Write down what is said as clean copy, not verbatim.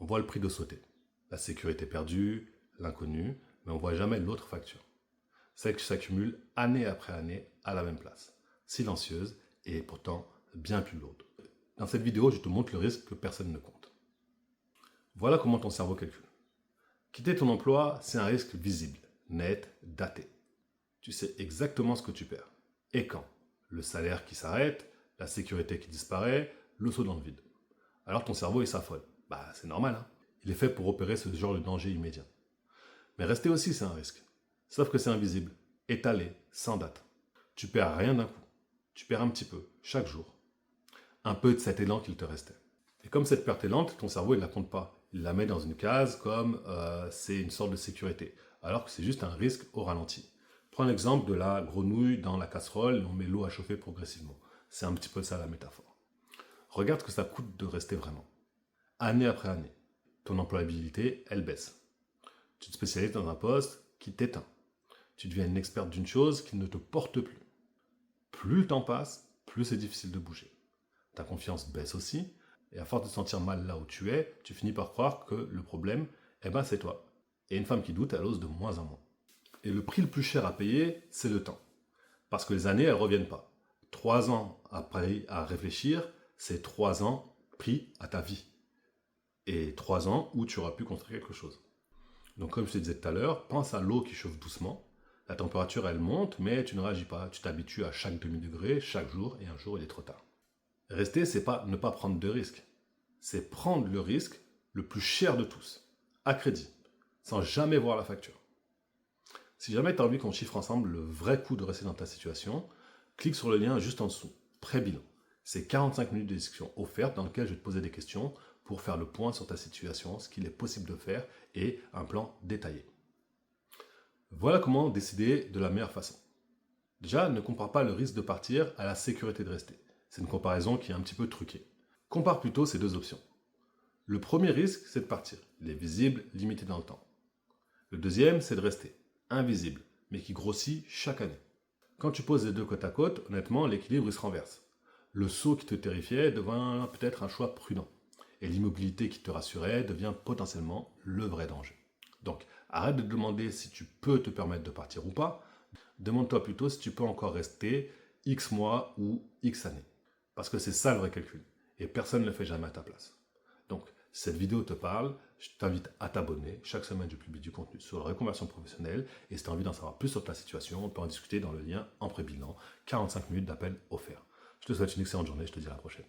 On voit le prix de sauter, la sécurité perdue, l'inconnu, mais on ne voit jamais l'autre facture. Celle qui s'accumule année après année à la même place, silencieuse et pourtant bien plus lourde. Dans cette vidéo, je te montre le risque que personne ne compte. Voilà comment ton cerveau calcule. Quitter ton emploi, c'est un risque visible, net, daté. Tu sais exactement ce que tu perds. Et quand? Le salaire qui s'arrête, la sécurité qui disparaît, le saut dans le vide. Alors ton cerveau, il s'affole. C'est normal, hein. Il est fait pour opérer ce genre de danger immédiat. Mais rester aussi, c'est un risque. Sauf que c'est invisible, étalé, sans date. Tu perds rien d'un coup. Tu perds un petit peu, chaque jour. Un peu de cet élan qu'il te restait. Et comme cette perte est lente, ton cerveau, il ne la compte pas. Il la met dans une case comme c'est une sorte de sécurité, alors que c'est juste un risque au ralenti. Prends l'exemple de la grenouille dans la casserole et on met l'eau à chauffer progressivement. C'est un petit peu ça la métaphore. Regarde ce que ça coûte de rester vraiment. Année après année, ton employabilité, elle baisse. Tu te spécialises dans un poste qui t'éteint. Tu deviens une experte d'une chose qui ne te porte plus. Plus le temps passe, plus c'est difficile de bouger. Ta confiance baisse aussi, et à force de te sentir mal là où tu es, tu finis par croire que le problème, c'est toi. Et une femme qui doute, elle ose de moins en moins. Et le prix le plus cher à payer, c'est le temps. Parce que les années, elles ne reviennent pas. 3 ans après à réfléchir, c'est 3 ans pris à ta vie. Et 3 ans où tu auras pu construire quelque chose. Donc comme je te disais tout à l'heure, pense à l'eau qui chauffe doucement. La température, elle monte, mais tu ne réagis pas. Tu t'habitues à chaque demi-degré, chaque jour, et un jour, il est trop tard. Rester, c'est pas ne pas prendre de risques. C'est prendre le risque le plus cher de tous, à crédit, sans jamais voir la facture. Si jamais tu as envie qu'on chiffre ensemble le vrai coût de rester dans ta situation, clique sur le lien juste en dessous, pré-bilan. C'est 45 minutes de discussion offerte dans lequel je vais te poser des questions pour faire le point sur ta situation, ce qu'il est possible de faire et un plan détaillé. Voilà comment décider de la meilleure façon. Déjà, ne compare pas le risque de partir à la sécurité de rester. C'est une comparaison qui est un petit peu truquée. Compare plutôt ces deux options. Le premier risque, c'est de partir. Il est visible, limité dans le temps. Le deuxième, c'est de rester. Invisible, mais qui grossit chaque année. Quand tu poses les deux côte à côte, honnêtement, l'équilibre il se renverse. Le saut qui te terrifiait devient peut-être un choix prudent. Et l'immobilité qui te rassurait devient potentiellement le vrai danger. Donc, arrête de te demander si tu peux te permettre de partir ou pas. Demande-toi plutôt si tu peux encore rester X mois ou X années. Parce que c'est ça le vrai calcul. Et personne ne le fait jamais à ta place. Donc, si cette vidéo te parle, je t'invite à t'abonner. Chaque semaine, je publie du contenu sur la reconversion professionnelle. Et si tu as envie d'en savoir plus sur ta situation, on peut en discuter dans le lien en pré-bilan. 45 minutes d'appel offert. Je te souhaite une excellente journée. Je te dis à la prochaine.